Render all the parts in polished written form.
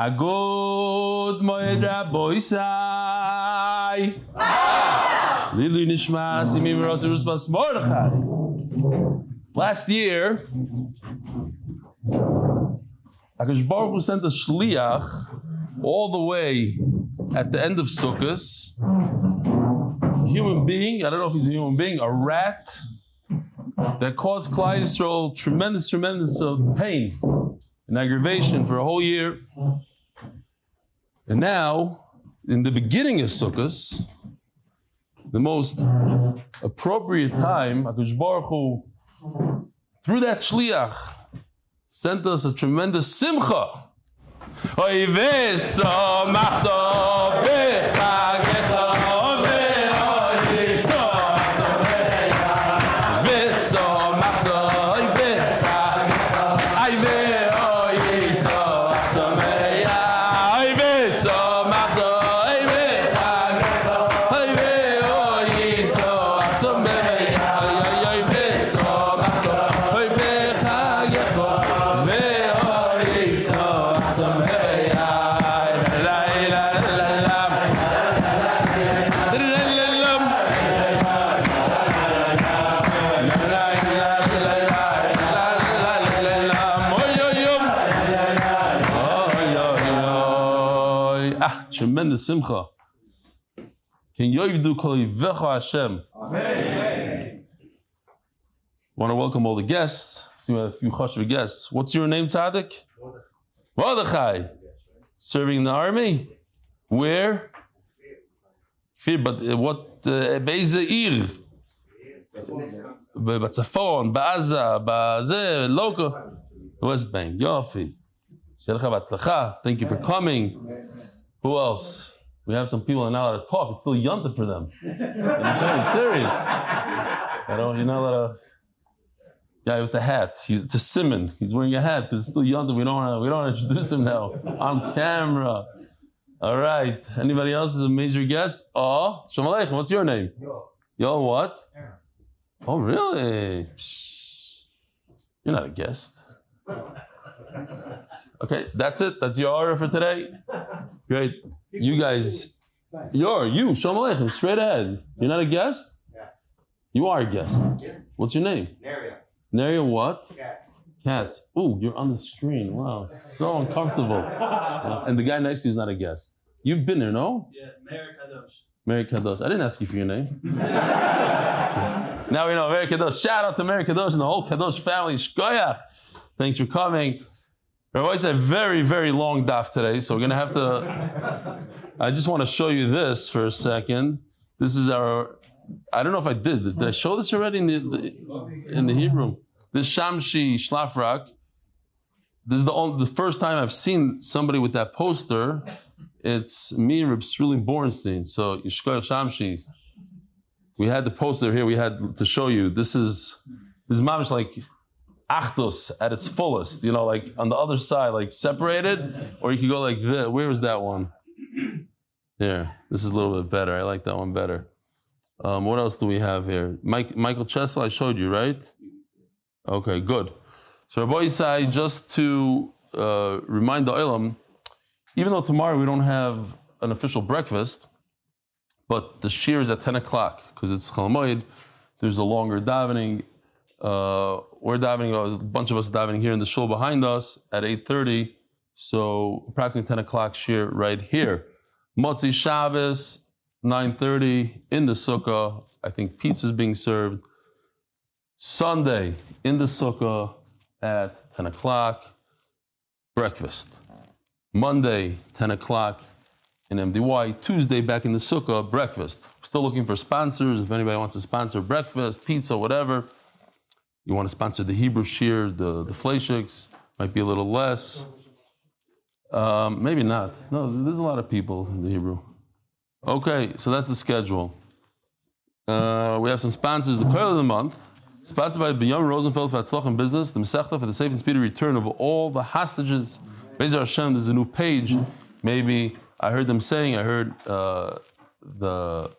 Agod Moed Raboisai. L'ilui nishmat Binyomin Rosenfeld. Last year, Akash Baruch Hu sent a shliach all the way at the end of Sukkah. A human being, I don't know if he's a human being, a rat that caused Klal Yisrael tremendous pain and aggravation for a whole year. And now, in the beginning of Sukkot, the most appropriate time, HaKadosh Baruch Hu, through that shliach, sent us a tremendous simcha. Tremendous simcha. Can Yovdu Kol Yivecha Hashem? Amen. Want to welcome all the guests. See, we have a few chashuv guests. What's your name, Tzaddik? Mordechai. Serving in the army? Where? Fear, but what? Be'eze ir? B'tzafon, ba'aza, ba'zeh, local. West Bank. Yofi. Shelcha b'atzlacha. Thank you for coming. Who else? We have some people that are not allowed to talk. It's still yontif for them. You're serious. You're not allowed to. Guy with the hat. It's a simon. He's wearing a hat because it's still yontif. We don't want to introduce him now on camera. All right. Anybody else is a major guest? Oh, Shalom Aleichem. What's your name? Yo, what? Oh, really? Psh. You're not a guest. Okay, that's it. That's your order for today. Great. You guys, you, Shalom Aleichem, straight ahead. You're not a guest? Yeah. You are a guest. Yeah. What's your name? Neria. Neria what? Cat. Ooh, you're on the screen. Wow, so uncomfortable. And the guy next to you is not a guest. You've been there, no? Yeah, Mary Kadosh. Mary Kadosh. I didn't ask you for your name. Now we know Mary Kadosh. Shout out to Mary Kadosh and the whole Kadosh family. Shkoyach. Thanks for coming. Rav Eli said very, very long daf today, so we're going to have to... I just want to show you this for a second. This is our... I don't know if I did. Did I show this already in the Hebrew? This Shamshi Shlafrak. This is the first time I've seen somebody with that poster. It's me and Reb Sruling Bornstein. So, Yishkoyach Shamshi. We had the poster here. We had to show you. This is mamish like... Achtos at its fullest, like on the other side, like separated, or you could go like this. Where is that one? Here, this is a little bit better. I like that one better. What else do we have here? Michael Chesel, I showed you, right? Okay, good. So Rav Eli, just to remind the Olam, even though tomorrow we don't have an official breakfast, but the shir is at 10 o'clock because it's HaMoed. There's a longer davening. We're davening, a bunch of us davening here in the shul behind us at 8:30, so approximately 10 o'clock shir right here. Motzi Shabbos, 9:30 in the Sukkah. I think pizza is being served. Sunday in the Sukkah at 10 o'clock, breakfast. Monday, 10 o'clock in MDY. Tuesday back in the Sukkah, breakfast. We're still looking for sponsors. If anybody wants to sponsor breakfast, pizza, whatever. You want to sponsor the Hebrew shir, the fleishiks, might be a little less. Maybe not. No, there's a lot of people in the Hebrew. Okay, so that's the schedule. We have some sponsors. The Chol of the month, sponsored by Binyomin Rosenfeld for Hatzlach and Business, the Masechta for the safe and speedy return of all the hostages. Be'ezer Hashem, there's a new page. Maybe I heard them saying, I heard the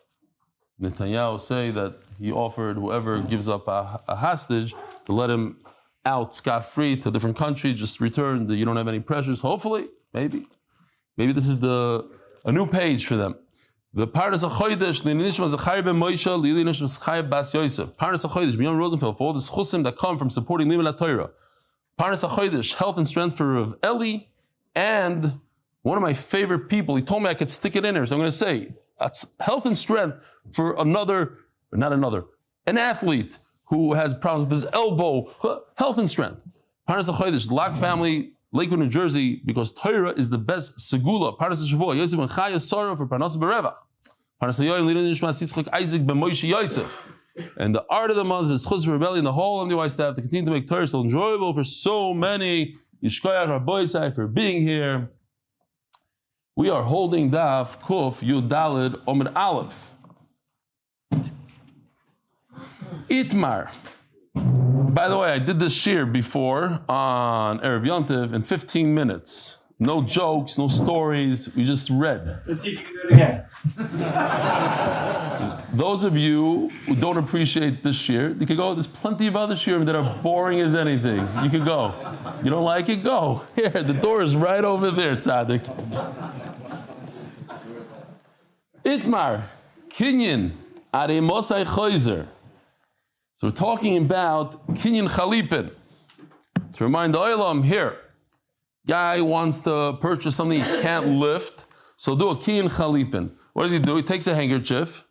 Netanyahu say that he offered whoever gives up a hostage to let him out scot-free to a different country, just return, you don't have any pressures. Hopefully, maybe this is a new page for them. The Parnassa Chodesh, Nishma Zechraya ben Moshe, Eli Stefansky bas Yosef. Parnassa Chodesh, Binyomin Rosenfeld, for all the zchusim that come from supporting limud HaTorah. Parnassa Chodesh, health and strength for Rav Eli, and one of my favorite people, he told me I could stick it in there, so I'm going to say, that's health and strength for an athlete who has problems with his elbow, health and strength. Parnassa Chodesh, Lak family, Lakewood, New Jersey, because Torah is the best Segula. Parnassa Shavua, Yosef and Chaya, Sara for Parnassa Berevach. Parnassa Yoy, Lidin Nishmat Ytzchak, Aiyzik ben Yosef. And the art of the month is zchusim for Rebellion, the whole MDY staff to continue to make Torah so enjoyable for so many. Yishkoyach Rabboisai for being here. We are holding Daf Kuf Yud Daled Amud Aleph. Itmar. By the way, I did this shir before on Erev Yontiv in 15 minutes. No jokes, no stories. We just read. Let's see if you can do it again. Those of you who don't appreciate this shir, you could go. There's plenty of other shir that are boring as anything. You could go. You don't like it? Go. Here, the door is right over there, Tzaddik. Itmar, Kinyan, Aremosai Choizer. So we're talking about Kinyan Chalipin. To remind the Olam here, guy wants to purchase something he can't lift, so do a Kinyan Chalipin. What does he do? He takes a handkerchief,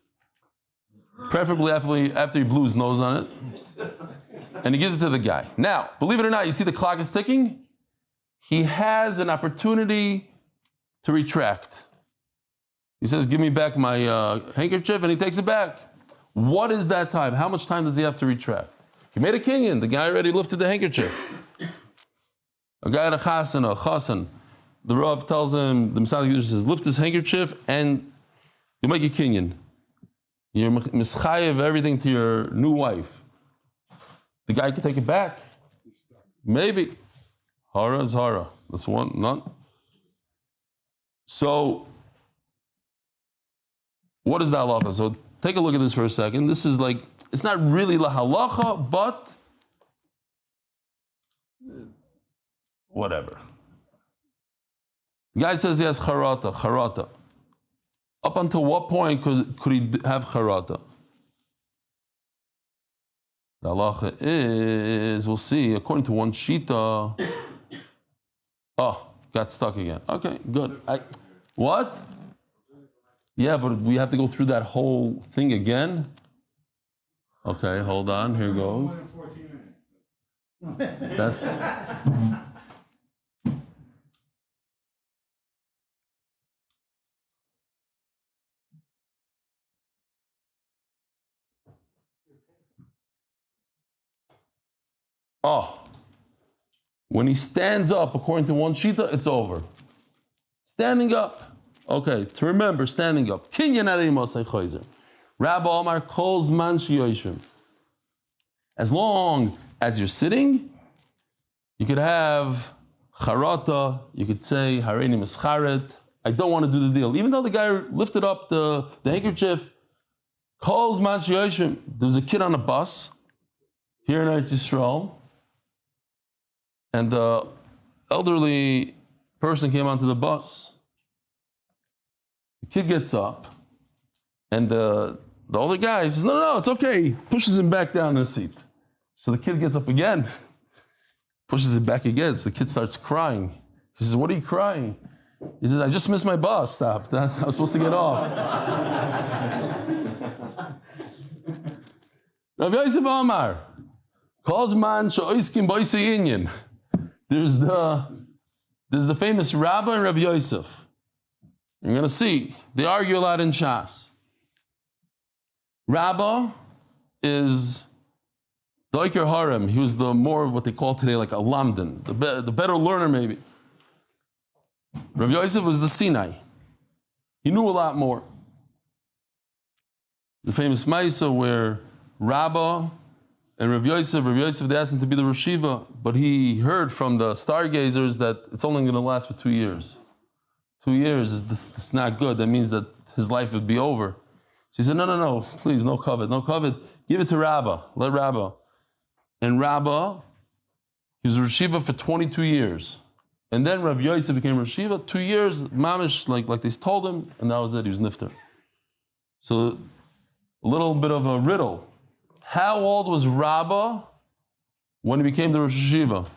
preferably after he blew his nose on it, and he gives it to the guy. Now, believe it or not, you see the clock is ticking? He has an opportunity to retract. He says, give me back my handkerchief, and he takes it back. What is that time? How much time does he have to retract? He made a kinyan. The guy already lifted the handkerchief. A guy at a chasen, the Rav tells him, the Messiah says, lift his handkerchief and you make a kinyan. You're mischayev everything to your new wife. The guy could take it back. Maybe. Hara is hara. That's one, none. So, what is the halacha? So, take a look at this for a second. This is like, it's not really la halacha, but whatever. The guy says he has charata. Up until what point could he have charata? The halacha is, we'll see, according to one shita, got stuck again. Okay, good. What? Yeah, but we have to go through that whole thing again? Okay, hold on, here goes. That's... When he stands up, according to one shita, it's over. Standing up. Okay, to remember, standing up. Kinyan Arei Mosai Choizer. Rabbi Omar calls man shiyoshim. As long as you're sitting, you could have charata, you could say hareini mischaret. I don't want to do the deal. Even though the guy lifted up the handkerchief, calls man shiyoshim. There was a kid on a bus here in Eretz Yisrael, and the elderly person came onto the bus. The kid gets up, and the older guy says, no, it's okay. Pushes him back down in the seat. So the kid gets up again, pushes it back again. So the kid starts crying. He says, what are you crying? He says, I just missed my bus stop. I was supposed to get off. Rav Yosef Amar calls man she'oiskim b'osei inyan. There's the famous Rabba and Rav Yosef. You're going to see, they argue a lot in Shas. Rabba is the Iker Harem. He was the more of what they call today like a lamdan, the better learner maybe. Rav Yosef was the Sinai. He knew a lot more. The famous Maisa where Rabbah and Rav Yosef, they asked him to be the Rosh Yeshiva, but he heard from the stargazers that it's only going to last for 2 years. 2 years, it's not good. That means that his life would be over. So he said, no, please, no covet. Give it to Rabbah, let Rabbah. And Rabbah, he was Rosh Yeshiva for 22 years. And then Rav Yosef became Rosh Yeshiva, 2 years, mamish, like they told him, and that was it, he was nifter. So a little bit of a riddle. How old was Rabbah when he became the Rosh Yeshiva?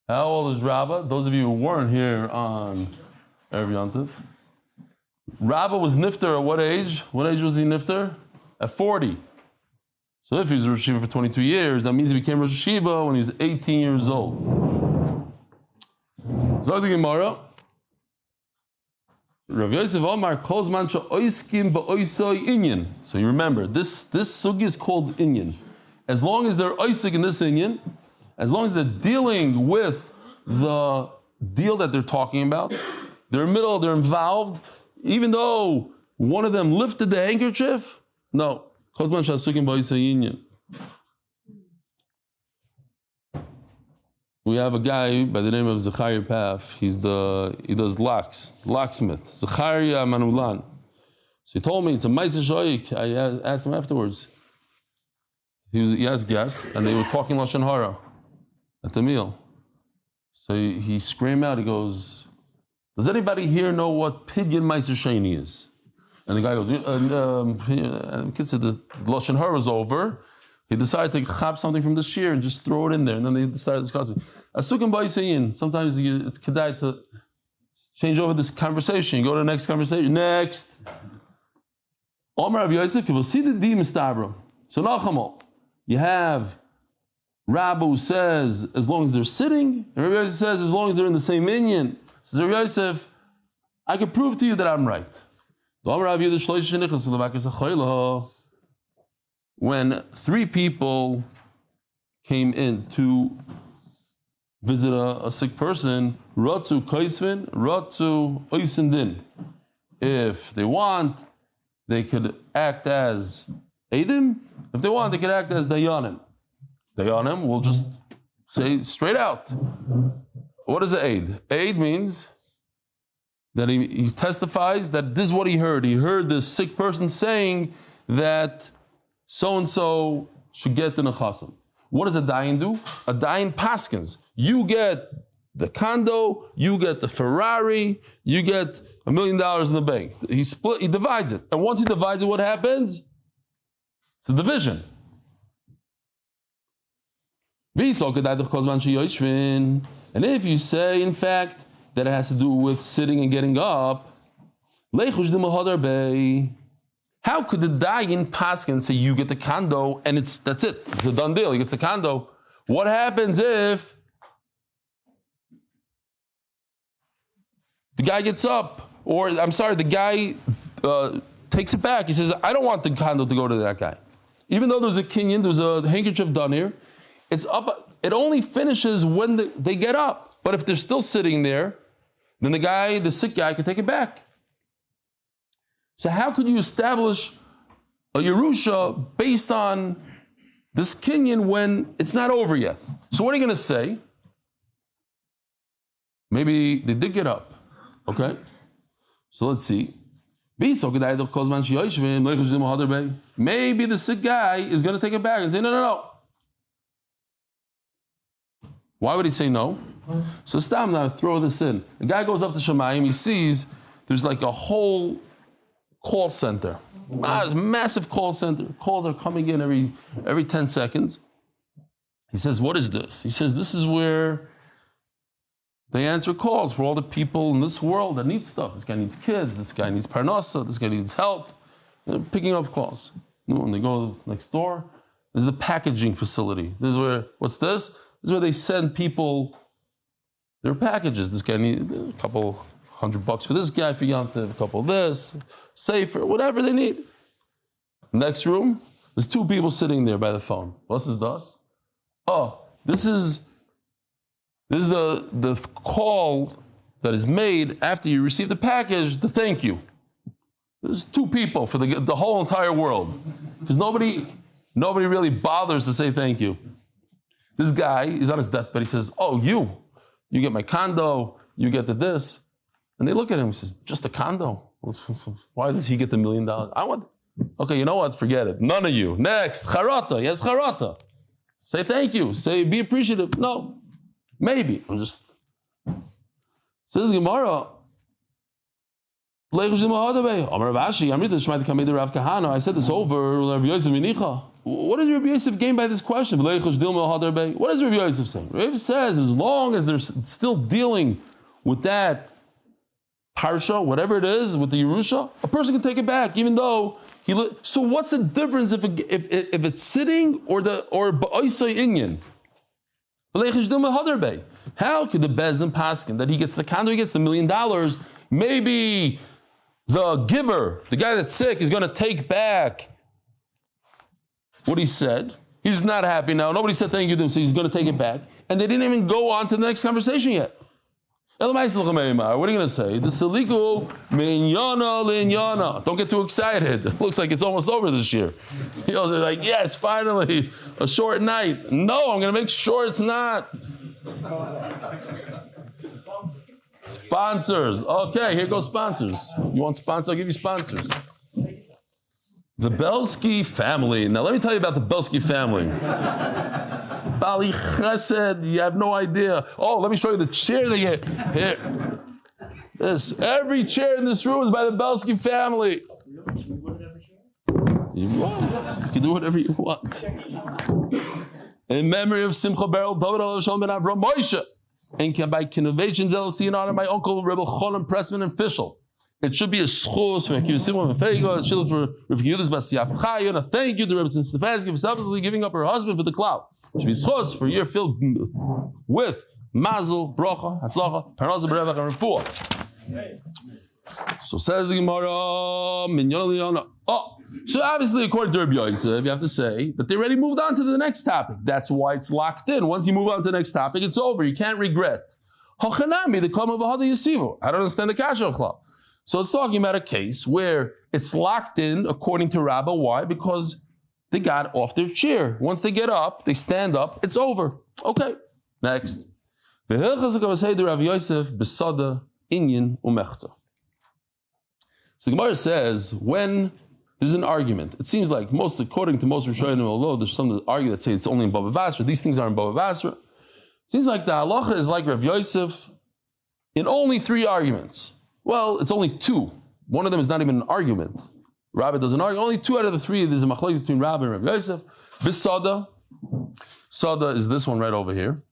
How old is Rabbah? Those of you who weren't here on Erev Yontif. Rabbah was nifter at what age? What age was he nifter? At 40. So if he was Rosh Yeshiva for 22 years, that means he became Rosh Yeshiva when he was 18 years old. Zog the Gemara. Rav Yosef Omar calls mantra oiskim ba'oisoi inyan. So you remember, this sugi is called inyan. As long as they're oisik in this inyan, as long as they're dealing with the deal that they're talking about, they're involved, even though one of them lifted the handkerchief, no. We have a guy by the name of Zechariah Paf. He does locksmith. Zechariah Manulan. So he told me it's a ma'aser shoyik. I asked him afterwards. He has guests, and they were talking lashon hara at the meal. So he screamed out. He goes, "Does anybody here know what pidyon ma'aser sheni is?" And the guy goes, kids said the lashon hara was over. He decided to chop something from the shear and just throw it in there. And then they started discussing. Sometimes it's kedai to change over this conversation. Go to the next conversation. Next. Omar Rav Yosef, you will see the di mistabra. So nachamol, you have Rabbi who says as long as they're sitting, and Rav Yosef says as long as they're in the same minyan. Says Rav Yosef, I can prove to you that I'm right. When 3 people came in to visit a sick person, Ratzu Kaisvin, Ratzu Oisindin. If they want, they could act as Eidim. If they want, they could act as Dayanim. Dayanim will just say straight out. What is an Eid? Eid means that he testifies that this is what he heard. He heard this sick person saying that so-and-so should get the nechasim. What does a dayan do? A dayan paskins. You get the condo, you get the Ferrari, you get $1 million in the bank. He divides it. And once he divides it, what happens? It's a division. And if you say, in fact, that it has to do with sitting and getting up, how could the dayan paskin say you get the condo and that's it? It's a done deal. He gets the condo. What happens if the guy gets up, or the guy takes it back? He says, I don't want the condo to go to that guy. Even though there's a kinyan, there's a handkerchief done here, it's up. It only finishes when they get up. But if they're still sitting there, then the sick guy can take it back. So how could you establish a Yerusha based on this kinyan when it's not over yet? So what are you going to say? Maybe they did get up. Okay? So let's see. Maybe the sick guy is going to take it back and say, no. Why would he say no? So Stam, now throw this in. The guy goes up to Shemayim, he sees there's like a whole call center. It's a massive call center. Calls are coming in every 10 seconds. He says, what is this? He says, this is where they answer calls for all the people in this world that need stuff. This guy needs kids, this guy needs Parnassa, this guy needs help. They're picking up calls. When they go next door, there's the packaging facility. This is where, what's this? This is where they send people their packages. This guy needs a couple $100 for this guy, for Yantiv, a couple of this, safer, whatever they need. Next room, there's 2 people sitting there by the phone. What's this? Oh, this is This is the call that is made after you receive the package, the thank you. This is two people for the whole entire world. Because nobody really bothers to say thank you. This guy is on his deathbed. He says, oh, you get my condo, you get this. And they look at him and says, just a condo? Why does he get the $1 million? Okay, you know what? Forget it. None of you. Next, charata. Yes, charata. Say thank you. Say be appreciative. No. Maybe. Says the Gemara. I said this over. What does Rabbi Yosef gain by this question? What does Rabbi Yosef say? Rabbi Yosef says, as long as they're still dealing with that parsha, whatever it is, with the Yerusha, a person can take it back, even though so what's the difference if it's sitting or ba'oisai inyan? How could the Bezdin paskin that he gets the condo, he gets the $1 million? Maybe the giver, the guy that's sick, is going to take back what he said. He's not happy now. Nobody said thank you to him, so he's going to take it back. And they didn't even go on to the next conversation yet. What are you going to say? The saliku minyana linyana. Don't get too excited. It looks like it's almost over this year. You're like, yes, finally, a short night. No, I'm going to make sure it's not. Sponsors. Okay, here goes sponsors. You want sponsors? I'll give you sponsors. The Belsky family. Now let me tell you about the Belsky family. Bali Chesed, you have no idea. Oh, let me show you the chair they get. Here. Every chair in this room is by the Belsky family. You can do whatever you want. In memory of Simcha Beryl, David Shalom Ben Avram Moshe, and by Kidnovations LLC in honor of my uncle Rebbe Cholim Pressman and Fischel. It should be a zchusim for Akiva Simcha Ben Fayga, it should for Rav Eli Chaya, and a thank you to Rebbitzen Stefansky for selflessly giving up her husband for the cloud. It should be zchusim for a year filled with mazel, bracha, hatzlacha, Parnassa, berevach, and refuah. So says the Gemara, so obviously according to Rabbi Yosef, you have to say that they already moved on to the next topic. That's why it's locked in. Once you move on to the next topic, it's over. You can't regret. Hachanami, the klam of ahada yasivu. I don't understand the kasha chlal. So it's talking about a case where it's locked in according to Rabbah. Why? Because they got off their chair. Once they get up, they stand up, it's over. Okay, next. Rav Yosef besada inyan umechta. So the Gemara says, when there's an argument, it seems like according to most Rishonim, although there's some that argue that say it's only in Bava Basra, these things are in Bava Basra. It seems like the halacha is like Rav Yosef in only 3 arguments. Well, it's only 2. One of them is not even an argument. Rabbi doesn't argue. Only 2 out of the 3, there's a machlokes between Rabbi and Rav Yosef. Bisada. Sada is this one right over here.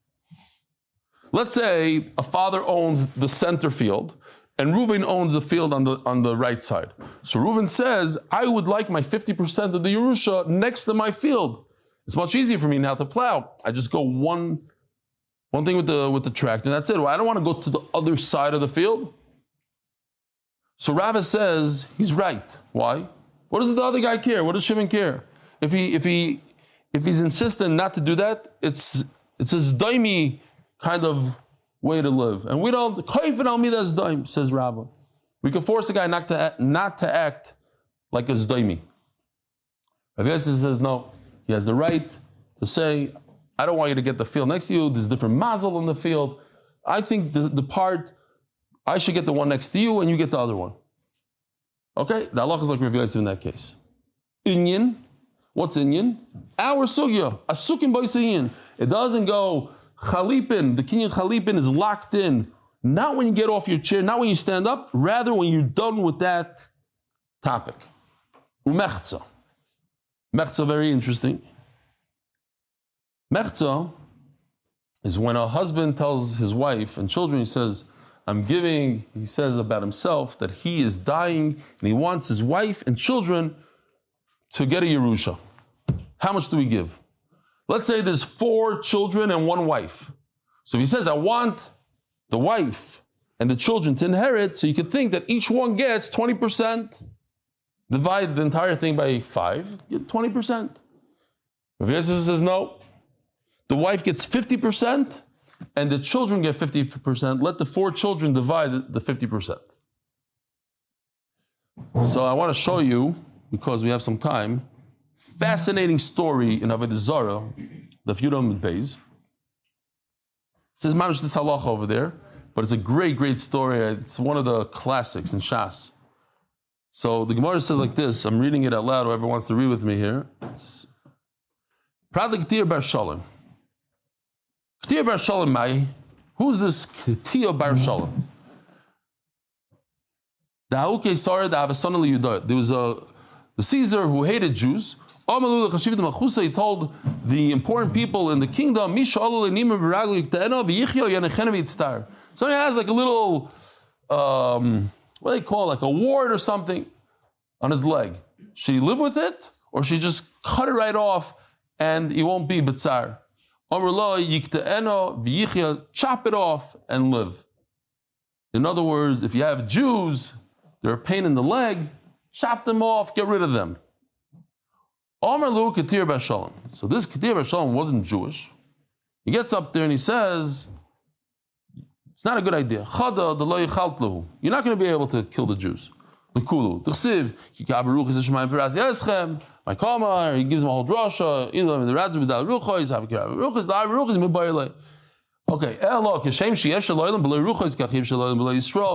Let's say a father owns the center field, and Reuven owns a field on the right side. So Reuven says, I would like my 50% of the Yerusha next to my field. It's much easier for me now to plow. I just go one thing with the tractor, and that's it. Well, I don't want to go to the other side of the field. So Rabbi says he's right. Why? What does the other guy care? What does Shimon care? If he's insistent not to do that, it's a zdaimi kind of way to live. And we don't, says Rabbi. We can force a guy not to act like a zdaimi. Rav Yosef says no. He has the right to say, I don't want you to get the field next to you. There's different mazel in the field. I think the part, I should get the one next to you and you get the other one. Okay? The halach is like Rav Yosef in that case. Inyan. What's inyan? Our sugya. A sukim bois inyan. It doesn't go chalipin. The kinyan chalipin is locked in. Not when you get off your chair, not when you stand up, rather when you're done with that topic. Umechza. Mechza, very interesting. Mechza is when a husband tells his wife and children, he says about himself that he is dying and he wants his wife and children to get a Yerusha. How much do we give? Let's say there's 4 children and 1 wife. So if he says, I want the wife and the children to inherit, so you could think that each one gets 20%, divide the entire thing by 5, get 20%. Rav Yosef says no. The wife gets 50%, and the children get 50%. Let the 4 children divide the 50%. So I want to show you, because we have some time, fascinating story in Avodah Zarah, the Amud Beis. It says mamish this halacha over there, but it's a great story. It's one of the classics in Shas. So the Gemara says like this. I'm reading it out loud. Whoever wants to read with me here. It's Pradlik Ketir Bar Shalom. Ketir Bar Shalom Mai. Who's this Ketir Bar Shalom? There was the Caesar who hated Jews. He told the important people in the kingdom, so he has like a little, what do they call it, like a wart or something on his leg. Should he live with it, or should he just cut it right off and he won't be bitzar? Chop it off and live. In other words, if you have Jews, they're a pain in the leg, chop them off, get rid of them. So this Ketir Bar Shalom wasn't Jewish. He gets up there and he says, it's not a good idea. You're not going to be able to kill the Jews. My Kamar, he gives them a whole drasha. Okay,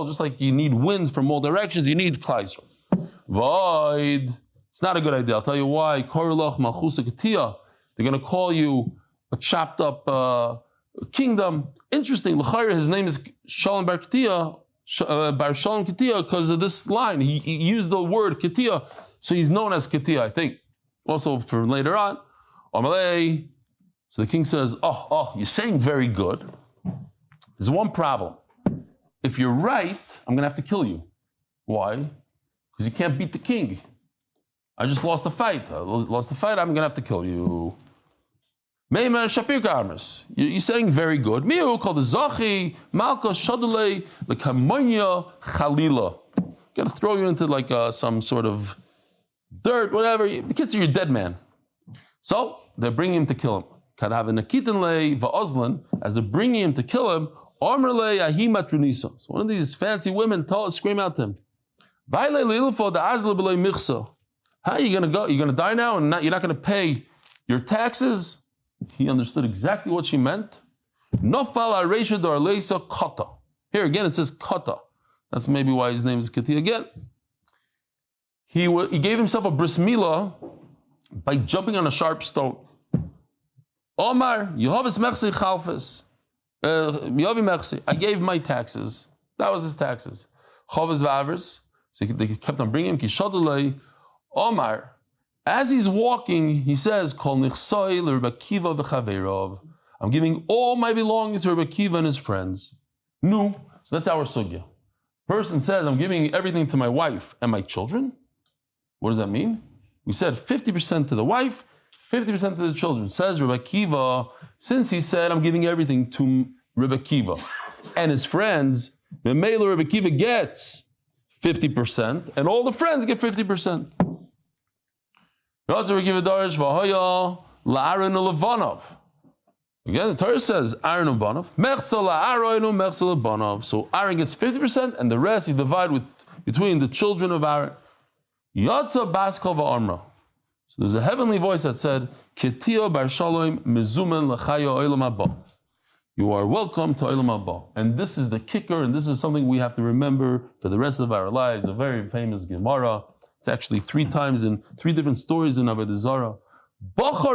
just like you need wind from all directions, you need klais. Void. It's not a good idea. I'll tell you why. They're going to call you a chopped up kingdom. Interesting. His name is Shalom Bar Ketia, Bar Shalom Ketia, because of this line. He used the word Ketia, so he's known as Ketia, I think. Also for later on. So the king says, oh, you're saying very good. There's one problem. If you're right, I'm going to have to kill you. Why? Because you can't beat the king. I just lost the fight. I'm going to have to kill you. You're saying very good. Miu called the Zachi, Malka, Shadule, the Kamonya, Khalila. Got to throw you into like some sort of dirt, whatever. Kids, you're a dead man. So they're bringing him to kill him. As they're bringing him to kill him, so one of these fancy women scream out to him, how are you going to go? You're going to die now and you're not going to pay your taxes? He understood exactly what she meant. Here again it says kata. That's maybe why his name is Kati again. He gave himself a bris milah by jumping on a sharp stone. Omar, Yehovah's mechsi chalfes. I gave my taxes. That was his taxes. Chavez v'avers. So they kept on bringing him. Kishadulei. Omar. As he's walking, he says, Kol nichsoi l'Rebbe Akiva v'chaveirov. I'm giving all my belongings to Rebbe Akiva and his friends. No. So that's our sugya. Person says, I'm giving everything to my wife and my children. What does that mean? We said 50% to the wife, 50% to the children. Says Rebbe Akiva, since he said, I'm giving everything to Rebbe Akiva and his friends, the male Rebbe Akiva gets 50%, and all the friends get 50%. Again, the Torah says, Aaron and Banov. So Aaron gets 50%, and the rest he divides between the children of Aaron. So there's a heavenly voice that said, you are welcome to Olam Haba. And this is the kicker, and this is something we have to remember for the rest of our lives. A very famous Gemara. It's actually 3 times in 3 different stories in Avodah Zarah. Bacha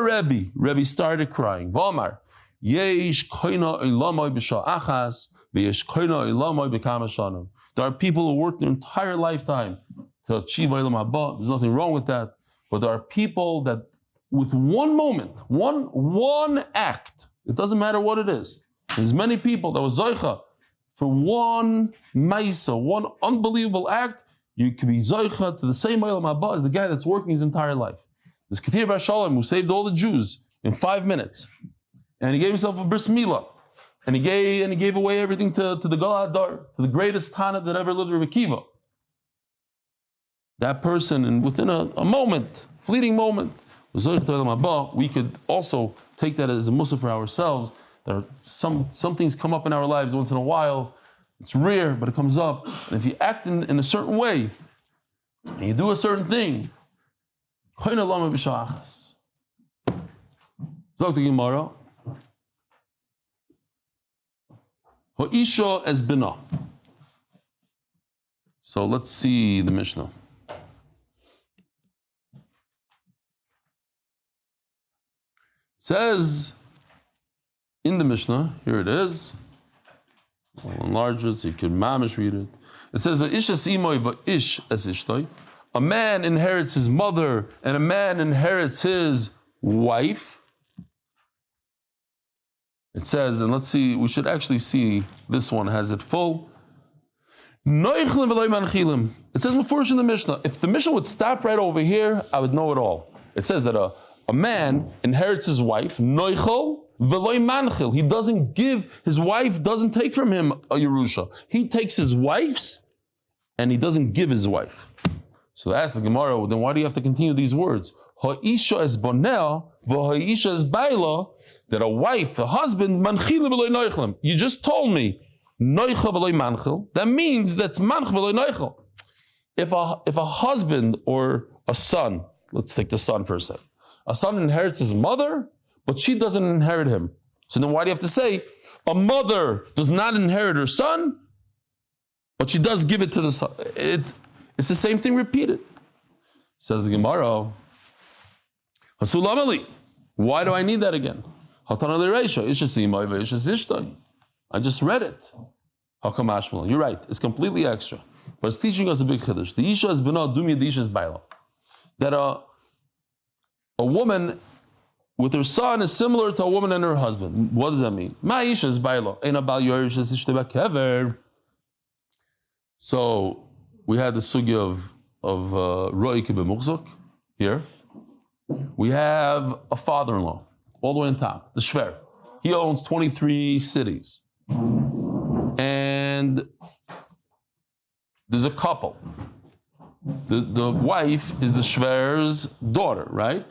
Rebbe started crying. V'amar, Yesh koina ilamai b'sha achas, v'yesh koina ilamai b'kama shanim. There are people who work their entire lifetime to achieve Olam Haba. There's nothing wrong with that. But there are people that with one moment, one act, it doesn't matter what it is. There's many people that was zoicha for one maisa, one unbelievable act. You can be zoicha to the same Olam Haba as the guy that's working his entire life. This Ketir Bar Shalom who saved all the Jews in 5 minutes, and he gave himself a bris milah, and he gave away everything to the Gal Hadar, to the greatest Tana that ever lived, Rebbe Akiva. That person, and within a moment, fleeting moment, was zoich to Olam Haba. We could also take that as a musaf for ourselves, There are some things come up in our lives once in a while. It's rare, but it comes up. And if you act in a certain way, and you do a certain thing, Zog the Gemara, Ha'isha es bina. So let's see the Mishnah. It says in the Mishnah, here it is. I'll enlarge it so you can mamish read it. It says, a man inherits his mother and a man inherits his wife. It says, and let's see, we should actually see this one, has it full. It says before in the Mishnah. If the Mishnah would stop right over here, I would know it all. It says that a man inherits his wife, noichel v'loy manchil. He doesn't give, his wife doesn't take from him a Yerusha. He takes his wife's and he doesn't give his wife. So that's the Gemara, then why do you have to continue these words? Ha'isha es bonea v'ha'isha es baila, that a wife, a husband, manchil v'loy noichlim. You just told me, noichel v'loy manchil. That means that's manchil v'loy noichel. If a husband or a son, let's take the son for a second. A son inherits his mother, but she doesn't inherit him. So then why do you have to say, a mother does not inherit her son, but she does give it to the son? It's the same thing repeated. Says the Gemara, why do I need that again? I just read it. You're right, it's completely extra. But it's teaching us a big chiddush. The isha is bina dumya, the isha is baila. That a woman with her son is similar to a woman and her husband. What does that mean? Ma isha is baila. So we had the sugya of Roi Kibemuchzuk here. We have a father-in-law all the way on top, the Shver. He owns 23 cities. And there's a couple. The wife is the Shver's daughter, right?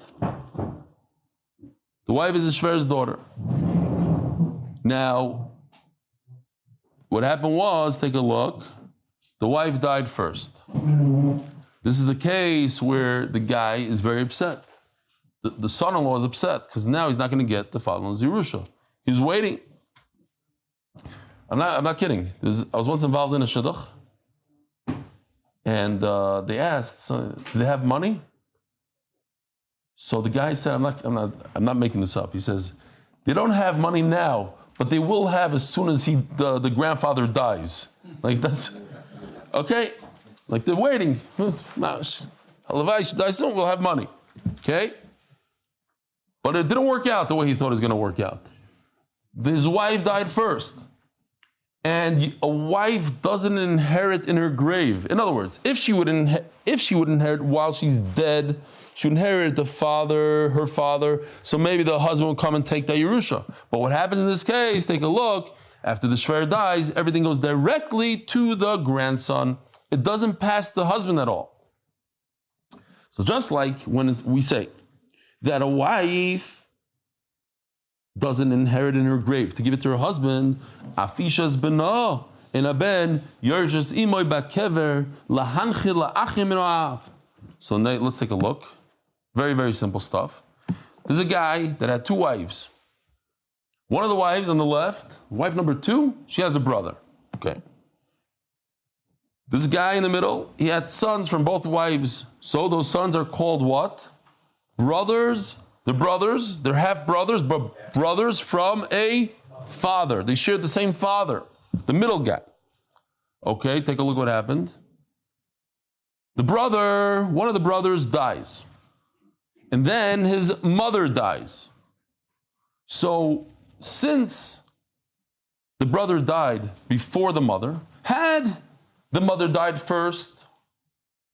The wife is the Shver's daughter. Now, what happened was, take a look, the wife died first. This is the case where the guy is very upset. The son-in-law is upset because now he's not going to get the father-in-law's Yerusha. He's waiting. I'm not kidding. I was once involved in a shidduch, and they asked, so, do they have money? So the guy said, I'm not making this up. He says, they don't have money now, but they will have as soon as the grandfather dies. Like that's okay. Like they're waiting. Halavai should die soon. We'll have money. Okay. But it didn't work out the way he thought it was going to work out. His wife died first. And a wife doesn't inherit in her grave. In other words, if she would inherit while she's dead, she would inherit her father, so maybe the husband would come and take that Yerusha. But what happens in this case, take a look, after the Shver dies, everything goes directly to the grandson. It doesn't pass the husband at all. So just like when we say that a wife doesn't inherit in her grave to give it to her husband, afishas bena in a ben yerjes imoy bakever lahanchil laachim inoav. So now let's take a look. Very, very simple stuff. There's a guy that had two wives. One of the wives on the left, wife number 2, she has a brother. Okay. This guy in the middle, he had sons from both wives. So those sons are called what? Brothers. They're brothers. They're half brothers, but brothers from a father. They shared the same father. The middle guy. Okay, take a look what happened. One of the brothers dies. And then his mother dies. So since the brother died before the mother, had the mother died first,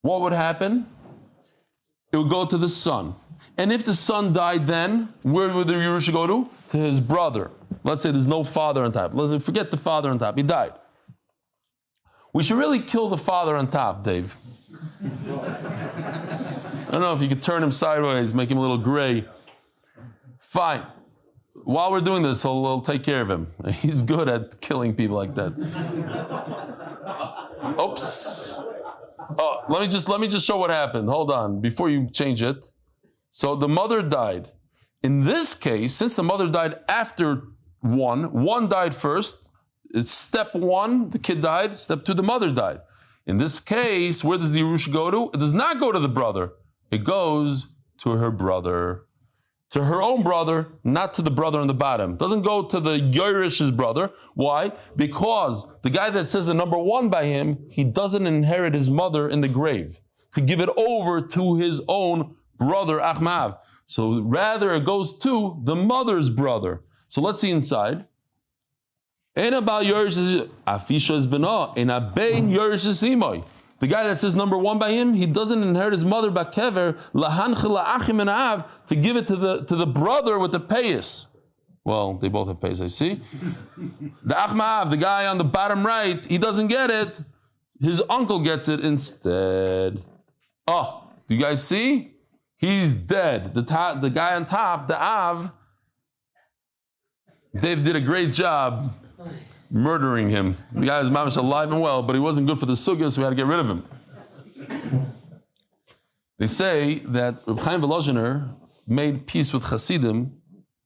what would happen? It would go to the son. And if the son died then, where would the Yerusha go to? To his brother. Let's say there's no father on top. Let's forget the father on top. He died. We should really kill the father on top, Dave. I don't know if you could turn him sideways, make him a little gray. Fine. while we're doing this, he'll take care of him. He's good at killing people like that. Oops. Oh, let me just show what happened. Hold on, before you change it. So the mother died. In this case, since the mother died after one died first. It's step one, the kid died. Step two, the mother died. In this case, where does the Yerusha go to? It does not go to the brother. It goes to her brother. To her own brother, not to the brother on the bottom. It doesn't go to the Yerish's brother. Why? Because the guy that says the number one by him, he doesn't inherit his mother in the grave. To give it over to his own brother, HaMoed. So rather it goes to the mother's brother. So let's see inside. The guy that says number one by him, he doesn't inherit his mother bakever to give it to the brother with the payas. Well, they both have payas, I see. The HaMoed, the guy on the bottom right, he doesn't get it. His uncle gets it instead. Oh, do you guys see? He's dead. The guy on top, the Av, Dave did a great job murdering him. The guy was mamash alive and well, but he wasn't good for the sukkah, so we had to get rid of him. They say that Reb Chaim Volozhiner made peace with Hasidim,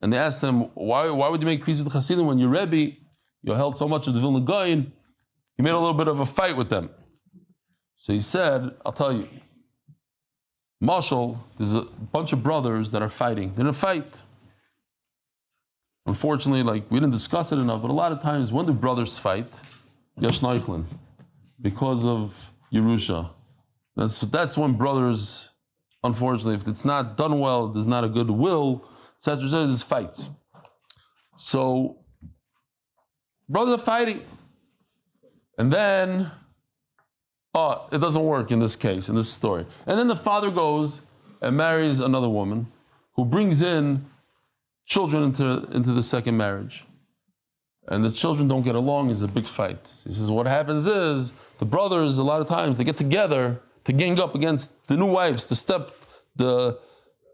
and they asked him, why would you make peace with Hasidim when your Rebbe, you held so much of the Vilna Gaon, he made a little bit of a fight with them. So he said, I'll tell you, Marshall, there's a bunch of brothers that are fighting. They're in a fight. Unfortunately, we didn't discuss it enough, but a lot of times when do brothers fight? Yesh Neichlin, because of Yerusha. That's when brothers, unfortunately, if it's not done well, there's not a good will, etc., there's fights. So, brothers are fighting. And then, it doesn't work in this case, in this story. And then the father goes and marries another woman who brings in children into the second marriage. And the children don't get along, is a big fight. He says what happens is the brothers, a lot of times, they get together to gang up against the new wives, the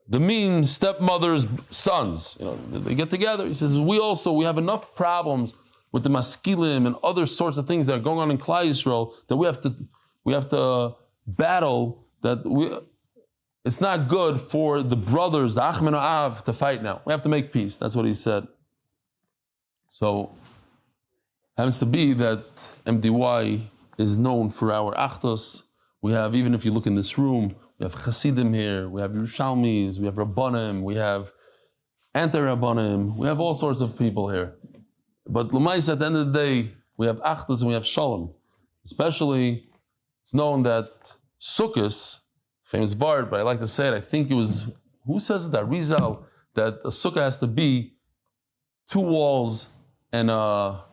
mean stepmother's sons. They get together. He says, we have enough problems with the maskilim and other sorts of things that are going on in Klal Yisrael that we have to battle, it's not good for the brothers, the Achim and Av, to fight now. We have to make peace. That's what he said. So, happens to be that MDY is known for our Achtos. We have, even if you look in this room, we have Hasidim here, we have Yerushalmis, we have Rabbanim, we have anti-Rabbanim, we have all sorts of people here. But L'mais, at the end of the day, we have Achtos and we have Shalom. Especially, it's known that Sukkahs, famous Vard, but I like to say it, I think it was, who says that? Rizal, that a Sukkah has to be 2 walls and a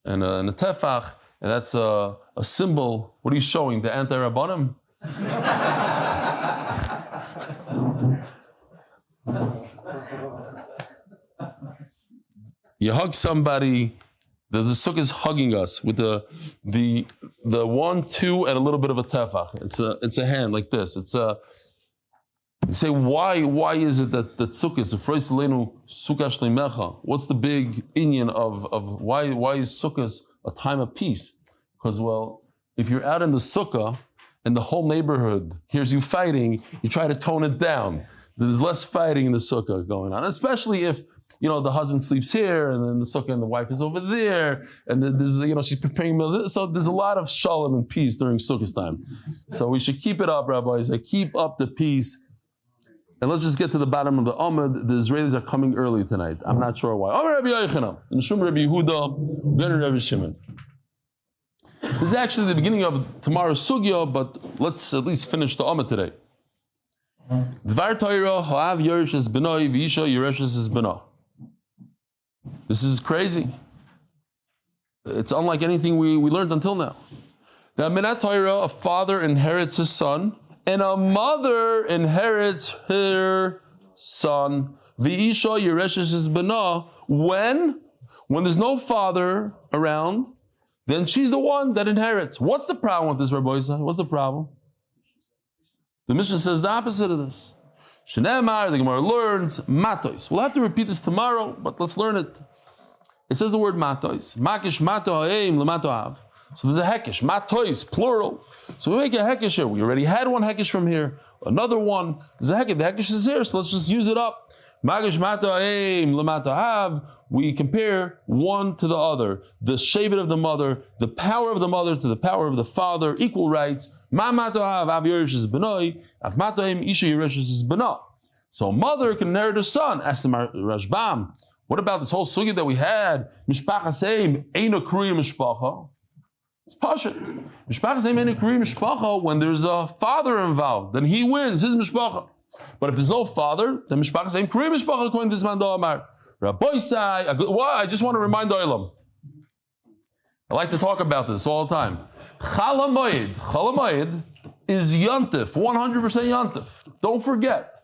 tefach, and that's a symbol. What are you showing? The anti-Rabbanim? You hug somebody, the sukkah is hugging us with the 1, 2, and a little bit of a tefach. It's a hand like this. You say, why is it that sukkah is a phrase leinu sukkah shleimecha? What's the big inyan of why is sukkah a time of peace? Because, well, if you're out in the sukkah and the whole neighborhood hears you fighting, you try to tone it down. There's less fighting in the sukkah going on, especially if the husband sleeps here, and then the sukkah and the wife is over there, and there's she's preparing meals. So there's a lot of shalom and peace during sukkah time. So we should keep it up, rabbis. Keep up the peace. And let's just get to the bottom of the Amud. The Israelis are coming early tonight. I'm not sure why. Rabbi Yochanan, Nishum Rabbi Yehuda, then Rabbi Shimon. This is actually the beginning of tomorrow's sugya, but let's at least finish the Amud today. Dvar Torah ha'av yereshes benoi v'isha yereshes benah. This is crazy. It's unlike anything we learned until now. The Minat Torah, a father inherits his son, and a mother inherits her son. V'isha yereshes his benah. When there's no father around, then she's the one that inherits. What's the problem with this, Rabbi Yosef? What's the problem? The Mishnah says the opposite of this. Shneemar, the Gemara learns, matois. We'll have to repeat this tomorrow, but let's learn it. It says the word matois. Makish mato ha'eim l'mato av. So there's a hekesh, matois, plural. So we make a hekesh here. We already had one hekesh from here, another one. There's a hekesh. The hekesh is here, so let's just use it up. Makish mato ha'eim l'mato av. We compare one to the other. The shevet of the mother, the power of the mother to the power of the father, equal rights. Ma mato av, av yerishes benoi, av mato ha'eim isha yerishes benoi. So a mother can inherit a son. Ask the Rashbam, what about this whole sugya that we had? Mishpachas heim eino kriyim mishpacha. It's pashut. Mishpachas heim eino kriyim mishpacha. When there's a father involved, then he wins his mishpacha. But if there's no father, then mishpachas heim kriyim mishpacha according to this man Amar. Rabbi Sai, I just want to remind Olam. I like to talk about this all the time. HaMoed is yontif, 100% yontif. Don't forget.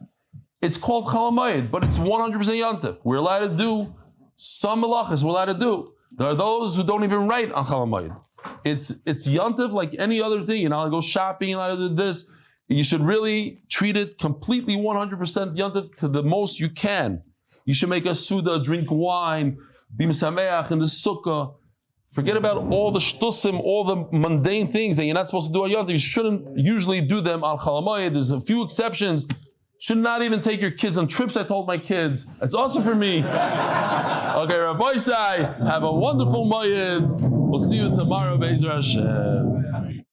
It's called HaMoed, but it's 100% yontif. We're allowed to do some malachas. We're allowed to do. There are those who don't even write on HaMoed. It's yontif like any other thing. You're not allowed to go shopping. You're not allowed to do this. You should really treat it completely 100% yontif to the most you can. You should make a suda, drink wine, be mesameach in the sukkah. Forget about all the zchusim, all the mundane things that you're not supposed to do on yontif. You shouldn't usually do them on HaMoed. There's a few exceptions. Should not even take your kids on trips. I told my kids. That's also for me. Okay, Rabbi Sai, have a wonderful Moed. We'll see you tomorrow, Be'ezer Hashem.